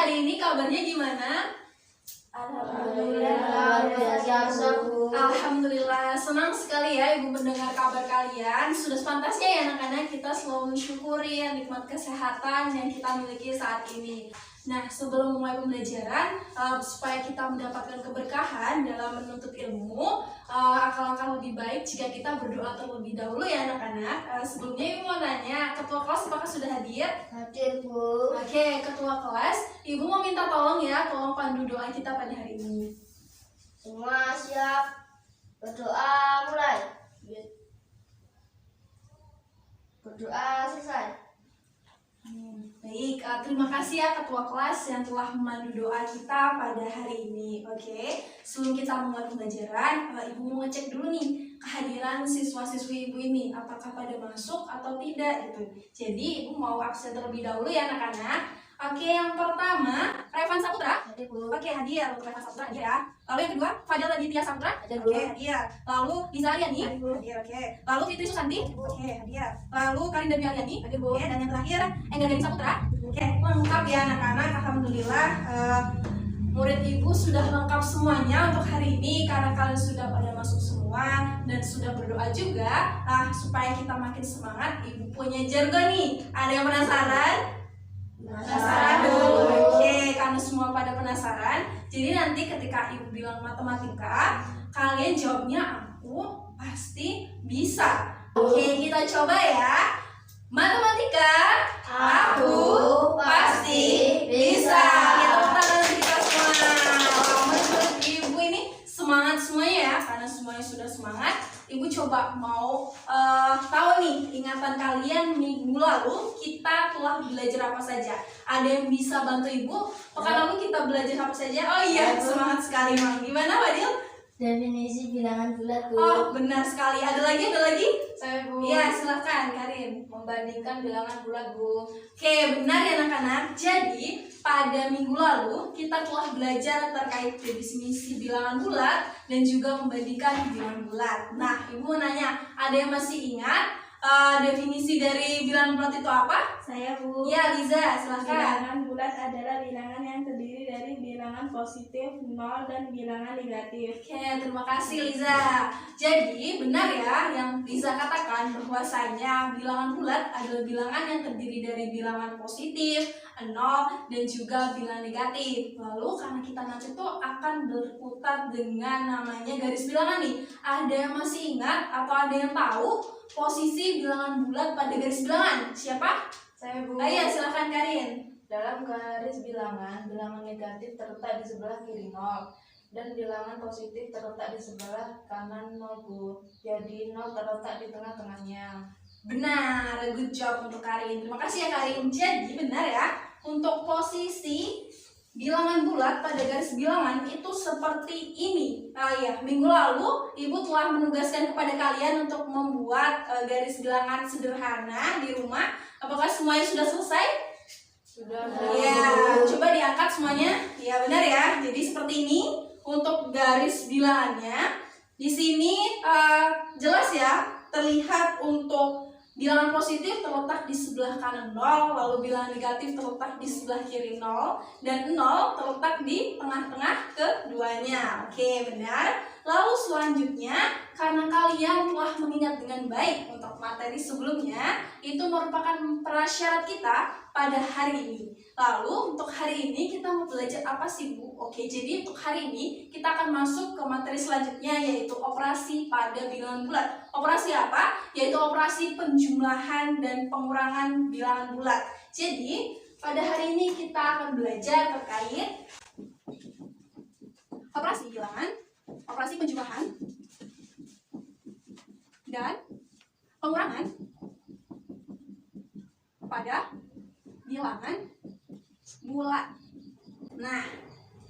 hari ini kabarnya gimana? Alhamdulillah, senang sekali ya Ibu mendengar kabar kalian. Sudah sepantasnya ya anak-anak kita selalu mensyukuri nikmat kesehatan yang kita miliki saat ini. Nah, sebelum mulai pembelajaran, supaya kita mendapatkan keberkahan dalam menuntut ilmu, alangkah lebih baik jika kita berdoa terlebih dahulu ya anak-anak. Sebelumnya Ibu mau nanya, ketua kelas apakah sudah hadir? Hadir, Bu. Oke, ketua kelas, Ibu mau minta tolong ya, tolong pandu doa kita pada hari ini. Semua siap. Berdoa mulai. Berdoa selesai. Baik, terima kasih ya ketua kelas yang telah memandu doa kita pada hari ini. Oke, sebelum kita mulai pembelajaran, Ibu mau ngecek dulu nih kehadiran siswa-siswi Ibu ini, apakah pada masuk atau tidak gitu. Jadi Ibu mau absen terlebih dahulu ya anak-anak. Oke, yang pertama Revan Saputra. Hadir, Bu. Oke, hadir untuk Revan Saputra hadir ya. Lalu yang kedua Fadil Aditya Saputra. Hadir, Bu. Oke, hadir. Lalu Liza Aryani. Hadir, Bu. Hadir, oke. Lalu Fitri Susanti. Oke, hadir. Lalu Karin Dami Aryani. Hadir, Bu. Oke, dan yang terakhir Enggar Gading Saputra. Oke, lengkap ya anak-anak. Alhamdulillah murid Ibu sudah lengkap semuanya untuk hari ini karena kalian sudah pada masuk semua dan sudah berdoa juga. Supaya kita makin semangat, Ibu punya jargon nih. Ada yang penasaran? Penasaran dulu. Oke, karena semua pada penasaran, jadi nanti ketika Ibu bilang matematika, kalian jawabnya aku pasti bisa. Oke, kita coba ya. Matematika, aku pasti bisa. Kita tepuk tangan kita semua. Menurut Ibu ini semangat semuanya ya, karena semuanya sudah semangat. Ibu coba mau tahu nih ingatan kalian minggu lalu kita telah belajar apa saja. Ada yang bisa bantu Ibu? Pekan lalu kita belajar apa saja? Oh iya, semangat sekali Mang. Gimana Fadil? Definisi bilangan bulat, Bu. Oh benar sekali. Ada lagi? Saya, Bu. Iya silahkan Karin. Membandingkan bilangan bulat, Bu. Oke, benar ya anak-anak. Jadi, pada minggu lalu kita telah belajar terkait definisi bilangan bulat dan juga membandingkan bilangan bulat. Nah, Ibu mau nanya, ada yang masih ingat definisi dari bilangan bulat itu apa? Saya, Bu. Ya, Liza, silahkan. Bilangan bulat adalah bilangan yang terdiri dari bilangan positif, nol, dan bilangan negatif. Oke, terima kasih Liza. Jadi benar ya yang Liza katakan bahwasanya bilangan bulat adalah bilangan yang terdiri dari bilangan positif, nol, dan juga bilangan negatif. Lalu karena kita nanti tuh akan berputar dengan namanya garis bilangan nih. Ada yang masih ingat atau ada yang tahu posisi bilangan bulat pada garis bilangan? Siapa? Saya, Bu. Ayo silakan Karin. Dalam garis bilangan, bilangan negatif terletak di sebelah kiri 0 dan bilangan positif terletak di sebelah kanan 0, Bu. Jadi 0 terletak di tengah-tengahnya. Benar, good job untuk Karin. Terima kasih ya Karin. Jadi benar ya, untuk posisi bilangan bulat pada garis bilangan itu seperti ini. Minggu lalu Ibu telah menugaskan kepada kalian untuk membuat garis bilangan sederhana di rumah. Apakah semuanya sudah selesai? Sudah. Ya, coba diangkat semuanya. Ya benar ya. Jadi seperti ini untuk garis bilangannya. Di sini jelas ya, terlihat untuk bilangan positif terletak di sebelah kanan 0, lalu bilangan negatif terletak di sebelah kiri 0, dan 0 terletak di tengah-tengah keduanya. Oke, benar. Lalu selanjutnya, karena kalian telah mengingat dengan baik untuk materi sebelumnya, itu merupakan prasyarat kita pada hari ini. Lalu untuk hari ini kita mau belajar apa sih Bu? Oke, jadi untuk hari ini kita akan masuk ke materi selanjutnya, yaitu operasi pada bilangan bulat. Operasi apa? Yaitu operasi penjumlahan dan pengurangan bilangan bulat. Jadi pada hari ini kita akan belajar terkait operasi bilangan, operasi penjumlahan dan pengurangan pada bilangan bulat. Nah,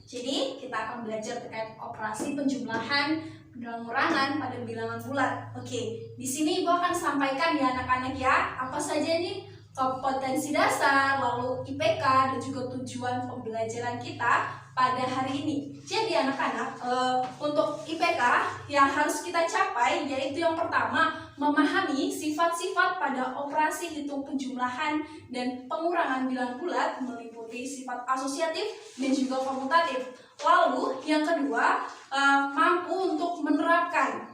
jadi kita akan belajar terkait operasi penjumlahan dan pengurangan pada bilangan bulat. Oke, di sini Ibu akan sampaikan ya anak-anak ya, apa saja nih kompetensi dasar, lalu IPK, dan juga tujuan pembelajaran kita pada hari ini. Jadi anak-anak, untuk IPK yang harus kita capai yaitu yang pertama, memahami sifat-sifat pada operasi hitung penjumlahan dan pengurangan bilangan bulat meliputi sifat asosiatif dan juga komutatif. Lalu yang kedua, mampu untuk menerapkan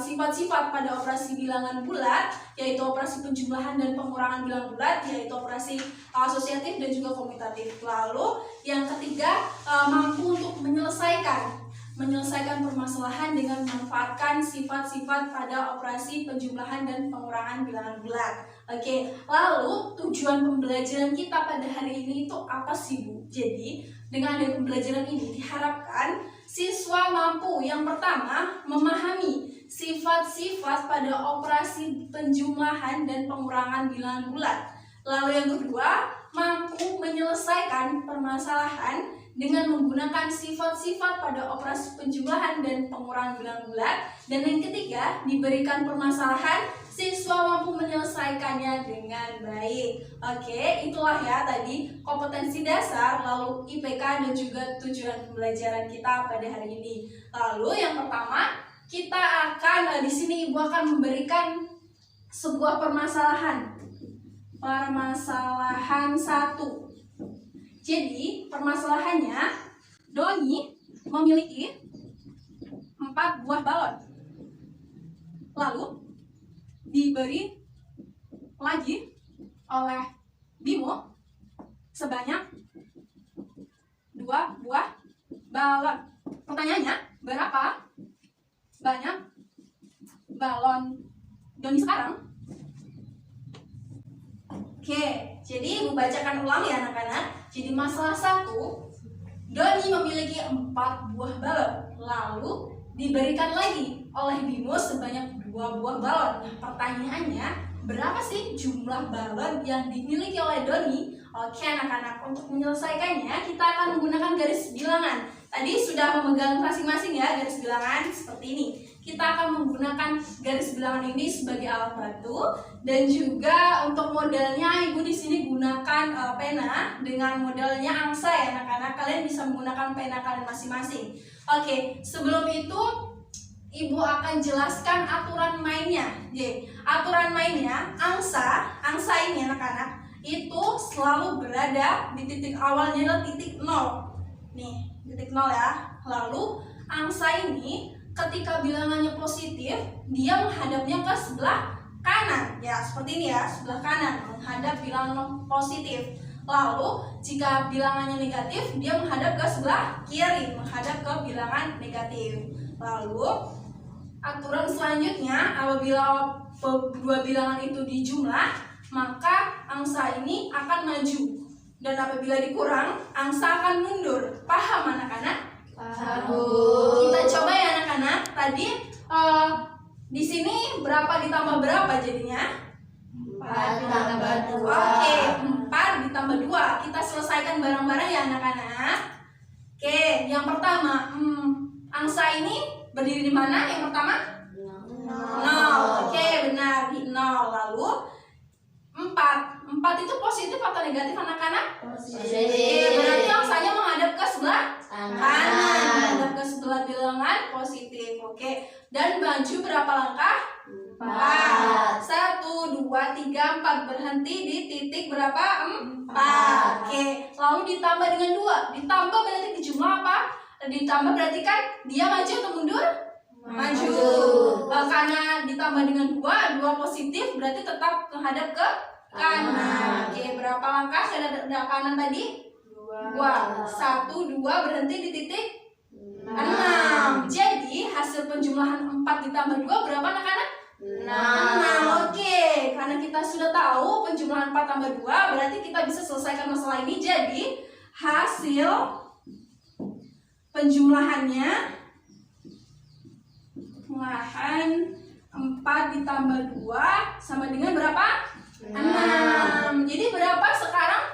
sifat-sifat pada operasi bilangan bulat, yaitu operasi penjumlahan dan pengurangan bilangan bulat, yaitu operasi asosiatif dan juga komutatif. Lalu yang ketiga, mampu untuk menyelesaikan permasalahan dengan memanfaatkan sifat-sifat pada operasi penjumlahan dan pengurangan bilangan bulat. Oke, lalu tujuan pembelajaran kita pada hari ini itu apa sih, Bu? Jadi dengan adanya pembelajaran ini diharapkan siswa mampu yang pertama memahami sifat-sifat pada operasi penjumlahan dan pengurangan bilangan bulat. Lalu yang kedua, mampu menyelesaikan permasalahan dengan menggunakan sifat-sifat pada operasi penjumlahan dan pengurangan bilangan bulat. Dan yang ketiga, diberikan permasalahan, siswa mampu menyelesaikannya dengan baik. Oke, itulah ya tadi kompetensi dasar, lalu IPK dan juga tujuan pembelajaran kita pada hari ini. Lalu yang pertama, kita akan di sini Ibu akan memberikan sebuah permasalahan. Permasalahan 1. Jadi, permasalahannya, Doni memiliki 4 buah balon. Lalu diberi lagi oleh Bimo sebanyak 2 buah balon. Pertanyaannya, berapa banyak balon Doni sekarang? Oke, jadi Ibu bacakan ulang ya anak-anak. Jadi masalah 1, Doni memiliki 4 buah balon. Lalu diberikan lagi oleh Bimo sebanyak 2 buah balon. Nah, pertanyaannya, berapa sih jumlah balon yang dimiliki oleh Doni? Oke anak-anak, untuk menyelesaikannya kita akan menggunakan garis bilangan. Tadi sudah memegang masing-masing ya garis bilangan seperti ini. Kita akan menggunakan garis bilangan ini sebagai alat bantu, dan juga untuk modelnya Ibu di sini gunakan pena dengan modelnya angsa ya anak-anak. Kalian bisa menggunakan pena kalian masing-masing. Oke, sebelum itu Ibu akan jelaskan aturan mainnya. Jadi, aturan mainnya angsa ini anak-anak itu selalu berada di titik awalnya adalah titik 0. Nih, titik 0 ya. Lalu angsa ini ketika bilangannya positif, dia menghadapnya ke sebelah kanan. Ya, seperti ini ya, sebelah kanan menghadap bilangan positif. Lalu jika bilangannya negatif, dia menghadap ke sebelah kiri, menghadap ke bilangan negatif. Lalu aturan selanjutnya, apabila dua bilangan itu dijumlah, maka angsa ini akan maju, dan apabila dikurang, angsa akan mundur. Paham anak-anak? Paham. Kita coba ya anak-anak. Tadi di sini berapa ditambah berapa jadinya? 4 ditambah 2. Oke, 4 ditambah 2. Kita selesaikan bareng-bareng ya anak-anak. Oke, yang pertama, angsa ini berdiri di mana? Yang pertama? 0. Oke, benar, di 0. Lalu 4 itu positif atau negatif anak-anak? Positif. Berarti angsanya menghadap ke sebelah kanan, menghadap ke sebelah bilangan positif. Oke, dan maju berapa langkah? 4. 1, 2, 3, 4. Berhenti di titik berapa? 4. Oke, lalu ditambah dengan 2. Ditambah berarti di jumlah apa? Ditambah berarti kan dia maju atau mundur? Maju. Karena ditambah dengan 2 positif berarti tetap menghadap ke kanan. Oke, berapa langkah ke kanan tadi? 2. 1, 2, berhenti di titik 6. Jadi hasil penjumlahan 4 ditambah 2 berapa anak-anak? 6. Oke, karena kita sudah tahu penjumlahan 4 tambah 2, berarti kita bisa selesaikan masalah ini. Jadi hasil penjumlahannya 4 ditambah 2 sama dengan berapa? 6. Jadi berapa sekarang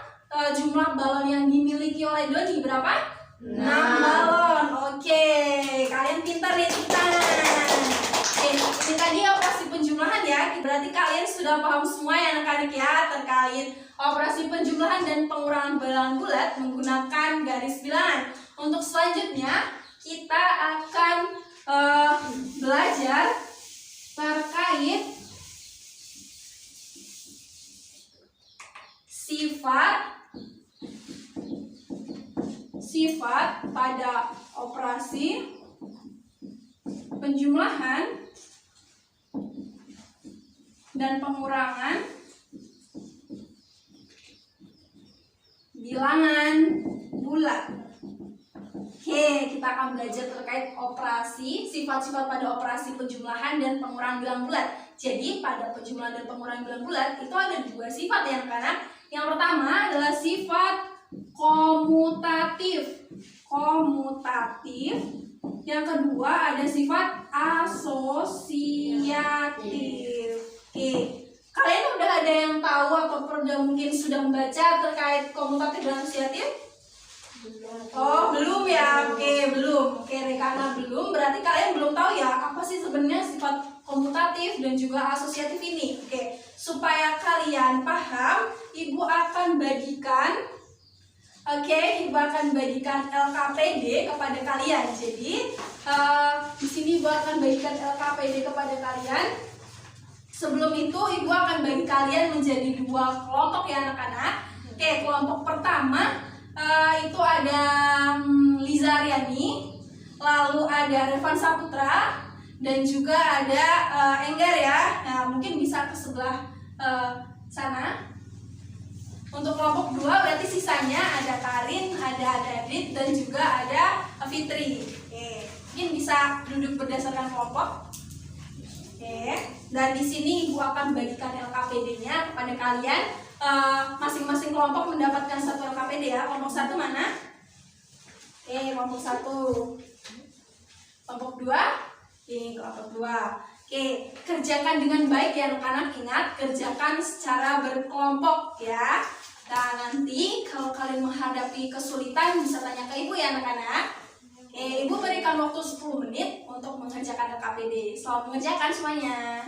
jumlah balon yang dimiliki oleh Doni? Berapa? 6 balon. Oke, kalian pintar ya, tepuk tangan. Oke, ini tadi operasi penjumlahan penjumlahan ya. Berarti kalian sudah paham semua ya anak-anak ya terkait operasi penjumlahan dan pengurangan bilangan bulat menggunakan garis bilangan. Untuk selanjutnya kita akan belajar terkait sifat pada operasi penjumlahan dan pengurangan bilangan bulat. Oke, kita akan belajar terkait sifat-sifat pada operasi penjumlahan dan pengurangan bilangan bulat. Jadi pada penjumlahan dan pengurangan bilangan bulat itu ada dua sifat ya anak-anak. Yang pertama adalah sifat komutatif. Yang kedua ada sifat asosiatif. Oke, kalian udah ada yang tahu atau mungkin sudah membaca terkait komutatif dan asosiatif? Oh, belum ya? Oke, belum. Oke, karena belum, berarti kalian belum tahu ya apa sih sebenarnya sifat komutatif dan juga asosiatif ini. Oke, supaya kalian paham, Ibu akan bagikan LKPD kepada kalian. Jadi, di sini Ibu akan bagikan LKPD kepada kalian. Sebelum itu, Ibu akan bagi kalian menjadi dua kelompok ya anak-anak. Oke, kelompok pertama itu ada Liza Aryani, lalu ada Revan Saputra, dan juga ada Enggar ya. Nah, mungkin bisa ke sebelah sana. Untuk kelompok 2 berarti sisanya ada Karin, ada Dadit, dan juga ada Fitri. Oke, mungkin bisa duduk berdasarkan kelompok. Oke, dan di sini Ibu akan bagikan LKPD-nya kepada kalian. Masing-masing kelompok mendapatkan satu LKPD ya. Kelompok 1 mana? Oke, kelompok 1. Kelompok 2? Oke, kelompok 2. Oke, kerjakan dengan baik ya anak-anak. Ingat, kerjakan secara berkelompok ya. Nah, nanti kalau kalian menghadapi kesulitan bisa tanya ke Ibu ya anak-anak. Oke, Ibu berikan waktu 10 menit untuk mengerjakan LKPD. Selamat mengerjakan semuanya.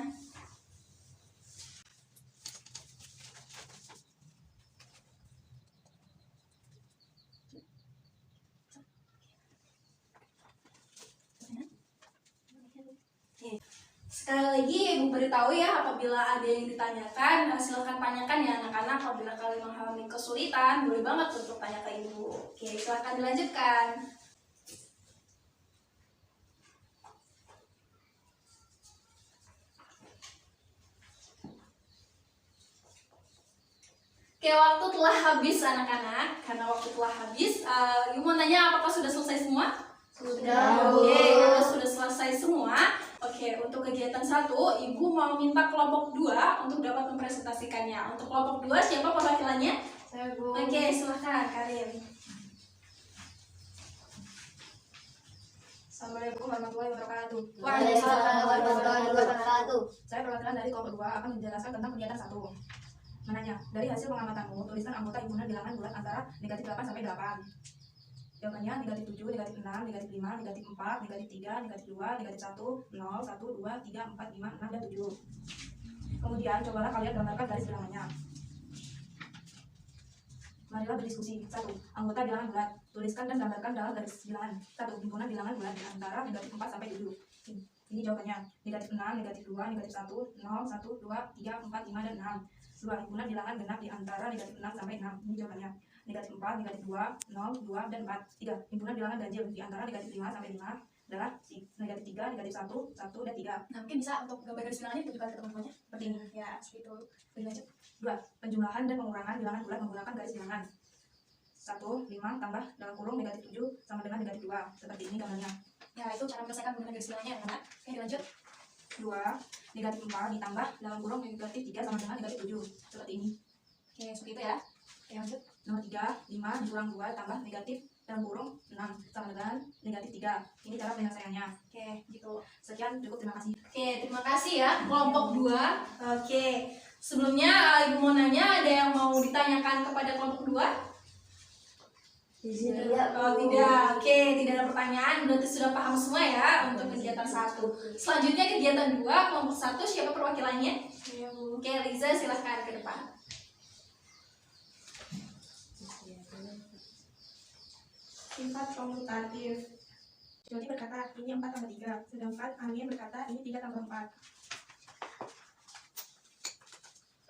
Sekali lagi Ibu beritahu ya, apabila ada yang ditanyakan, silahkan tanyakan ya anak-anak. Apabila kalian mengalami kesulitan, boleh banget untuk tanya ke Ibu. Oke, silahkan dilanjutkan. Oke, waktu telah habis anak-anak. Karena waktu telah habis, Ibu mau tanya apakah sudah selesai semua? Sudah. Oke, kalau sudah selesai semua. Oke, untuk kegiatan 1, Ibu mau minta kelompok 2 untuk dapat mempresentasikannya. Untuk kelompok 2, siapa perwakilannya? Saya, Bu. Oke, silahkan Karin. Assalamualaikum warahmatullahi wabarakatuh. Waalaikumsalam warahmatullahi wabarakatuh. Saya perwakilan dari kelompok 2 akan menjelaskan tentang kegiatan 1. Menanya, dari hasil pengamatanmu, tuliskan anggota himpunan bilangan bulat antara negatif 8 sampai 8. Jawabannya negatif 7, negatif 6, negatif 5, negatif 4, negatif 3, negatif 2, negatif 1, 0, 1, 2, 3, 4, 5, 6, dan 7. Kemudian cobalah kalian gambarkan garis bilangannya. Marilah berdiskusi. 1. Anggota bilangan bulat. Tuliskan dan gambarkan dalam garis bilangan. 1. Himpunan bilangan bulat di antara negatif 4 sampai 7. Ini jawabannya. Negatif 6, negatif 2, negatif 1, 0, 1, 2, 3, 4, 5, dan 6. 2. Himpunan bilangan genap di antara negatif 6 sampai 6. Ini jawabannya. Negatif 4, negatif 2, 0, 2, dan 4. 3. Himpunan bilangan ganjil di antara negatif 5 sampai 5 adalah negatif 3, negatif 1, 1, dan 3. Nah, mungkin bisa untuk gambar garis bilangannya ditunjukkan ke teman-temannya. Seperti ini. Ya, seperti itu. Lanjut. 2. Penjumlahan dan pengurangan bilangan bulat menggunakan garis bilangan. 1, 5 tambah dalam kurung negatif 7 sama dengan negatif 2. Seperti ini gambarnya. Ya, itu cara menyelesaikan menggunakan garis bilangannya ya, Kak. Oke, dilanjut. 2. Negatif 4 ditambah dalam kurung negatif 3 sama dengan negatif 7. Seperti ini. Oke, seperti itu ya. Oke, lanjut. Nomor 3, 5 dikurang 2 tambah negatif dalam kurung 6 sama dengan negatif 3. Ini cara penyelesaiannya. Oke, gitu. Sekian, cukup, terima kasih. Oke, terima kasih ya kelompok 2. Oke, sebelumnya Ibu mau nanya, ada yang mau ditanyakan kepada kelompok 2? Oh tidak, oke, tidak ada pertanyaan, berarti sudah paham semua ya untuk kegiatan 1. Selanjutnya kegiatan 2, kelompok 1, siapa perwakilannya? Oke, Liza silahkan ke depan. Sifat komutatif. Jody berkata ini 4 tambah 3, sedangkan Amin berkata ini 3 tambah 4.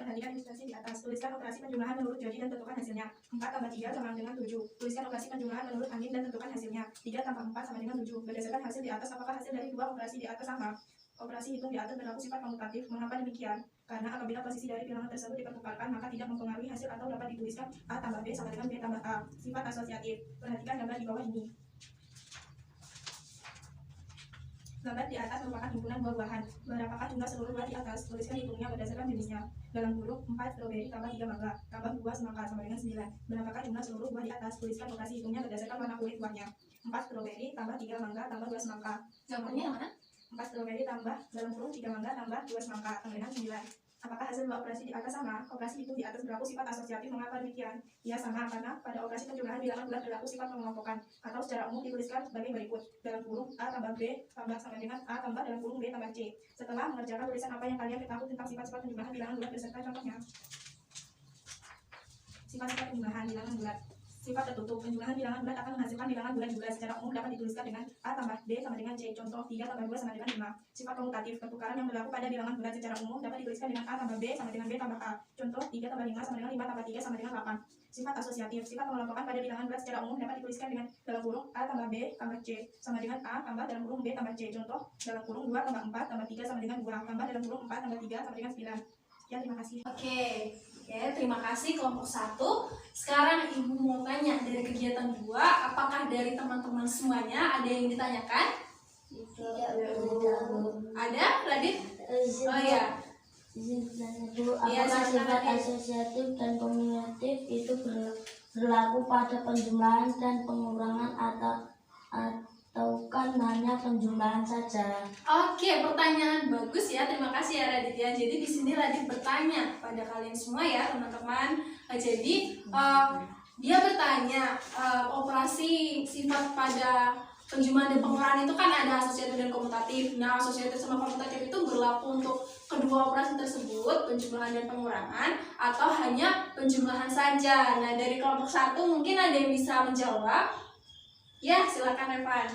Perhatikan ilustrasi di atas. Tuliskan operasi penjumlahan menurut Jody dan tentukan hasilnya. 4 tambah 3 sama dengan 7. Tuliskan operasi penjumlahan menurut Amin dan tentukan hasilnya. 3 tambah 4 sama dengan 7. Berdasarkan hasil di atas, apakah hasil dari dua operasi di atas sama? Operasi hitung di atas berlaku sifat komutatif. Mengapa demikian? Karena apabila posisi dari bilangan tersebut dipertukarkan, maka tidak mempengaruhi hasil atau dapat dituliskan A tambah B sama dengan B tambah A. Sifat asosiatif. Perhatikan gambar di bawah ini. Gambar di atas merupakan himpunan buah-buahan. Berapakah jumlah seluruh buah di atas? Tuliskan hitungnya berdasarkan jenisnya. Dalam kurung 4 stroberi tambah 3 mangga tambah 2 semangka sama dengan 9. Berapakah jumlah seluruh buah di atas? Tuliskan operasi hitungnya berdasarkan warna kulit buahnya. 4 stroberi tambah 3 mangga tambah 2 semangka. Jawabannya yang mana? 4 stroberi tambah dalam kurung 3 mangga tambah 2 semangka sama dengan 9. Apakah hasil dua operasi di atas sama? Operasi itu di atas berlaku sifat asosiatif. Mengapa demikian? Ya sama, karena pada operasi penjumlahan bilangan bulat berlaku sifat mengelompokkan, atau secara umum dituliskan sebagai berikut. Dalam kurung A tambah B tambah sama dengan A tambah dalam kurung B tambah C. Setelah mengerjakan tulisan apa yang kalian ketahui tentang sifat-sifat penjumlahan bilangan bulat beserta contohnya. Sifat-sifat penjumlahan bilangan bulat. Sifat tertutup. Penjumlahan bilangan bulat akan menghasilkan bilangan bulat juga. Secara umum dapat dituliskan dengan A tambah B sama dengan C. Contoh 3 tambah 2 sama dengan 5. Sifat komutatif. Pertukaran yang berlaku pada bilangan bulat secara umum dapat dituliskan dengan A tambah B sama dengan B tambah A. Contoh 3 tambah 5 sama dengan 5 tambah 3 sama dengan 8. Sifat asosiatif. Sifat pengelompokan pada bilangan bulat secara umum dapat dituliskan dengan dalam kurung A tambah B tambah C sama dengan A tambah dalam kurung B tambah C. Contoh dalam kurung 2 tambah 4 tambah 3 sama dengan 2 tambah dalam kurung 4 tambah 3 sama dengan 9. Ya, terima kasih. Oke, terima kasih kelompok 1. Sekarang Ibu mau tanya dari kegiatan 2, apakah dari teman-teman semuanya ada yang ditanyakan? Ada, Radit? Oh iya. Iya, Apakah silakan, sifat Radit. asosiatif dan kombinatif itu berlaku pada penjumlahan dan pengurangan ataukah hanya penjumlahan saja? Oke, pertanyaan bagus ya. Terima kasih ya Radit ya. Jadi di sini Radit bertanya pada kalian semua ya teman-teman. Jadi dia bertanya operasi sifat pada penjumlahan dan pengurangan itu kan ada asosiatif dan komutatif. Nah, asosiatif sama komutatif itu berlaku untuk kedua operasi tersebut, penjumlahan dan pengurangan, atau hanya penjumlahan saja. Nah, dari kelompok 1 mungkin ada yang bisa menjawab. Ya, silakan Evan.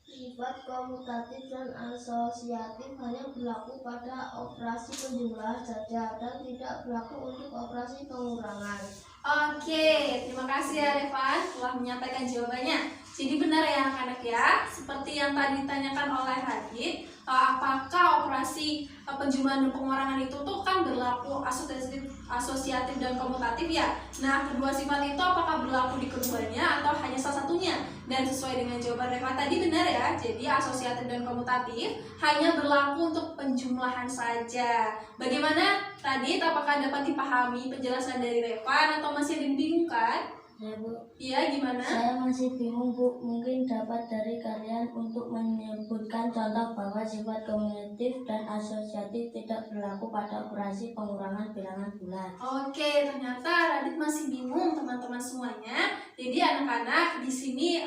Sifat komutatif dan asosiatif hanya berlaku pada operasi penjumlahan saja dan tidak berlaku untuk operasi pengurangan. Oke, terima kasih ya Revan telah menyampaikan jawabannya. Jadi benar ya anak-anak ya, seperti yang tadi ditanyakan oleh Radit, apakah operasi penjumlahan dan pengurangan itu tuh kan berlaku asosiatif dan komutatif ya. Nah, kedua sifat itu apakah berlaku di keduanya atau hanya salah satunya? Dan sesuai dengan jawaban Revan tadi benar ya, jadi asosiatif dan komutatif hanya berlaku untuk penjumlahan saja. Bagaimana Radit, apakah dapat dipahami penjelasan dari Revan atau masih ada yang bingung kan? Ya, Bu. Iya, gimana? Saya masih bingung, Bu. Mungkin dapat dari kalian untuk menyebutkan contoh bahwa sifat kombinatif dan asosiatif tidak berlaku pada operasi pengurangan bilangan bulat. Oke, ternyata Radit masih bingung teman-teman semuanya. Jadi anak-anak di sini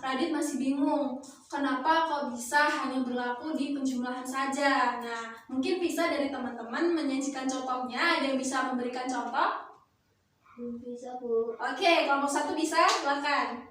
Radit masih bingung. Kenapa kok bisa hanya berlaku di penjumlahan saja? Nah, mungkin bisa dari teman-teman menyajikan contohnya. Ada yang bisa memberikan contoh? Bisa, Bu. Oke, kelompok 1 bisa, silakan.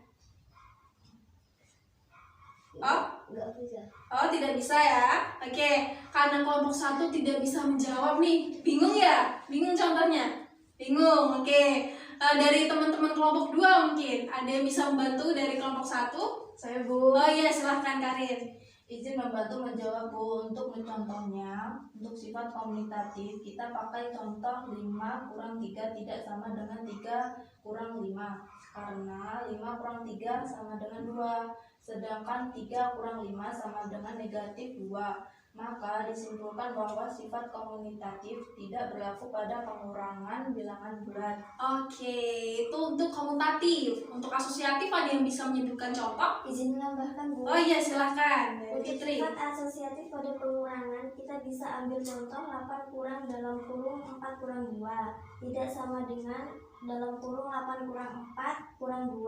Oh, Nggak bisa. oh tidak bisa ya. Oke, karena kelompok 1 tidak bisa menjawab nih. Bingung ya? Bingung contohnya? Bingung. Oke. Dari teman-teman kelompok 2 mungkin ada yang bisa membantu dari kelompok 1? Saya, Bu. Oh iya, silahkan Karin. Izin membantu menjawab, Bu. Untuk mencontohnya, untuk sifat kombinatif kita pakai contoh 5 kurang 3 tidak sama dengan 3 kurang 5, karena 5 kurang 3 sama dengan 2, sedangkan 3 kurang 5 sama dengan negatif 2. Maka disimpulkan bahwa sifat kombinatif tidak berlaku pada pengurangan bilangan bulat. Oke, itu untuk komutatif. Untuk asosiatif ada yang bisa menyebutkan contoh? Izin menambahkan, Bu. Oh iya, silahkan dari Untuk Fitri. sifat asosiatif pada pengurangan, kita bisa ambil contoh 8 kurang dalam kurung 4 kurang 2 tidak sama dengan dalam kurung 8 kurang 4 kurang 2.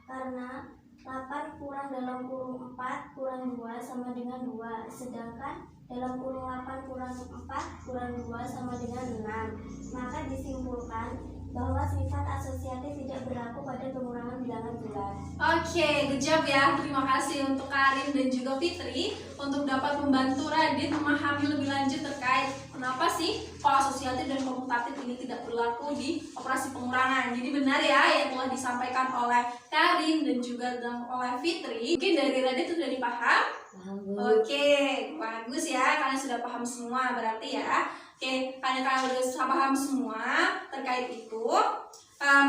karena 8 kurang dalam kurung 4 kurang 2 sama dengan 2, sedangkan dalam kurung 8 kurang 4 kurang 2 sama dengan 6. Maka disimpulkan bahwa sifat asosiatif tidak berlaku pada pengurangan bilangan bulat. Oke, good job ya. Terima kasih untuk Karin dan juga Fitri untuk dapat membantu Radit memahami lebih lanjut terkait kenapa sih kok asosiatif dan komutatif ini tidak berlaku di operasi pengurangan. Jadi benar ya yang telah disampaikan oleh Karin dan juga oleh Fitri. Mungkin dari Radit sudah dipaham? Oke, bagus ya. Kalian sudah paham semua berarti ya. Oke, karena kalian sudah paham semua terkait itu,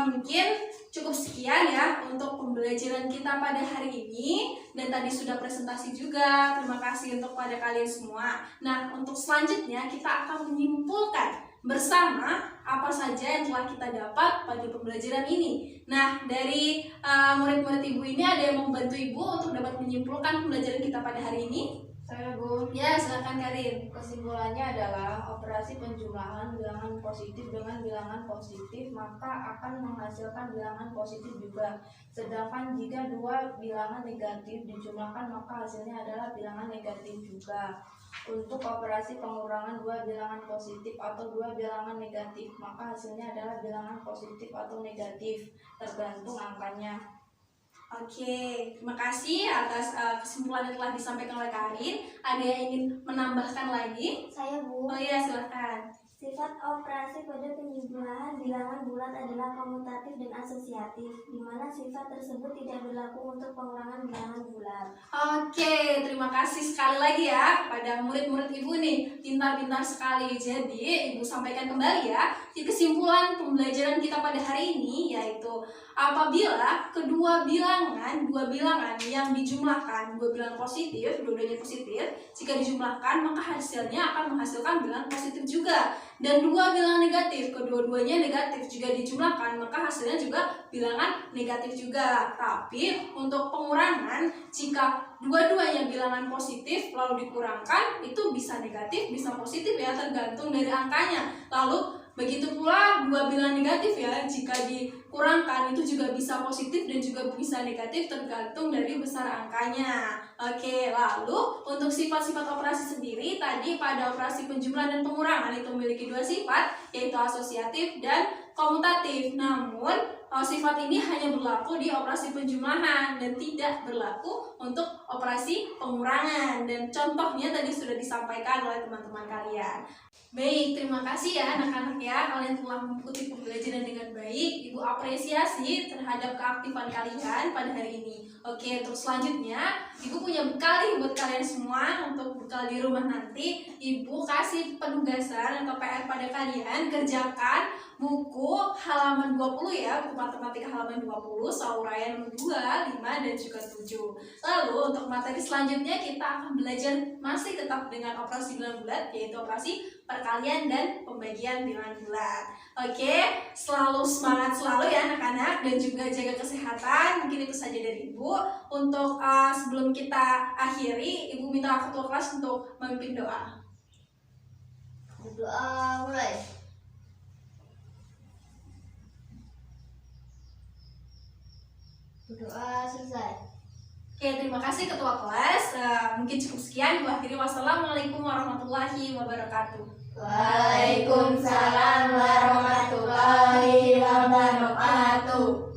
mungkin cukup sekian ya untuk pembelajaran kita pada hari ini. Dan tadi sudah presentasi juga. Terima kasih untuk pada kalian semua. Nah, untuk selanjutnya kita akan menyimpulkan bersama apa saja yang telah kita dapat pada pembelajaran ini. Nah, dari murid-murid ibu ini ada yang membantu ibu untuk dapat menyimpulkan pembelajaran kita pada hari ini? Saya, Bu. Ya, silakan Karin. Kesimpulannya adalah operasi penjumlahan bilangan positif dengan bilangan positif maka akan menghasilkan bilangan positif juga. Sedangkan jika dua bilangan negatif dijumlahkan maka hasilnya adalah bilangan negatif juga. Untuk operasi pengurangan dua bilangan positif atau dua bilangan negatif maka hasilnya adalah bilangan positif atau negatif tergantung angkanya. Oke, terima kasih atas kesimpulan yang telah disampaikan oleh Karin. Ada yang ingin menambahkan lagi? Saya, Bu. Oh iya, silakan. Sifat operasi pada penjumlahan bilangan bulat adalah komutatif dan asosiatif, di mana sifat tersebut tidak berlaku untuk pengurangan bilangan bulat. Oke, terima kasih sekali lagi ya pada murid-murid ibu nih, pintar-pintar sekali. Jadi ibu sampaikan kembali ya di kesimpulan pembelajaran kita pada hari ini, yaitu apabila kedua bilangan, dua bilangan yang dijumlahkan, dua bilangan positif, dua-duanya positif, jika dijumlahkan maka hasilnya akan menghasilkan bilangan positif juga. Dan dua bilangan negatif, kedua-duanya negatif juga dijumlahkan maka hasilnya juga bilangan negatif juga. Tapi untuk pengurangan, jika dua-duanya bilangan positif lalu dikurangkan, itu bisa negatif, bisa positif ya, tergantung dari angkanya. Lalu begitu pula dua bilangan negatif ya, jika dikurangkan itu juga bisa positif dan juga bisa negatif tergantung dari besar angkanya. Oke, lalu untuk sifat-sifat operasi sendiri, tadi pada operasi penjumlahan dan pengurangan itu memiliki dua sifat, yaitu asosiatif dan komutatif. Namun sifat ini hanya berlaku di operasi penjumlahan dan tidak berlaku untuk operasi pengurangan. Dan contohnya tadi sudah disampaikan oleh teman-teman kalian. Baik, terima kasih ya anak-anak ya, kalian telah mengikuti pembelajaran dengan baik. Ibu apresiasi terhadap keaktifan kalian pada hari ini. Oke, terus selanjutnya Ibu punya bekal nih buat kalian semua. Untuk bekal di rumah nanti Ibu kasih penugasan atau PR pada kalian. Kerjakan buku halaman 20 ya, buku matematika halaman 20, sauraian 2, 5, dan juga 7. Lalu untuk materi selanjutnya kita akan belajar masih tetap dengan operasi bilangan bulat, yaitu operasi perkalian dan pembagian bilangan bulat. Oke, selalu semangat selalu ya anak-anak, dan juga jaga kesehatan. Mungkin itu saja dari Ibu. Untuk sebelum kita akhiri, Ibu minta ketua kelas untuk memimpin doa. Doa mulai. Doa selesai. Oke, terima kasih ketua kelas. Mungkin cukup sekian. Ibu akhiri. Wassalamualaikum warahmatullahi wabarakatuh. Waalaikumsalam warahmatullahi wabarakatuh.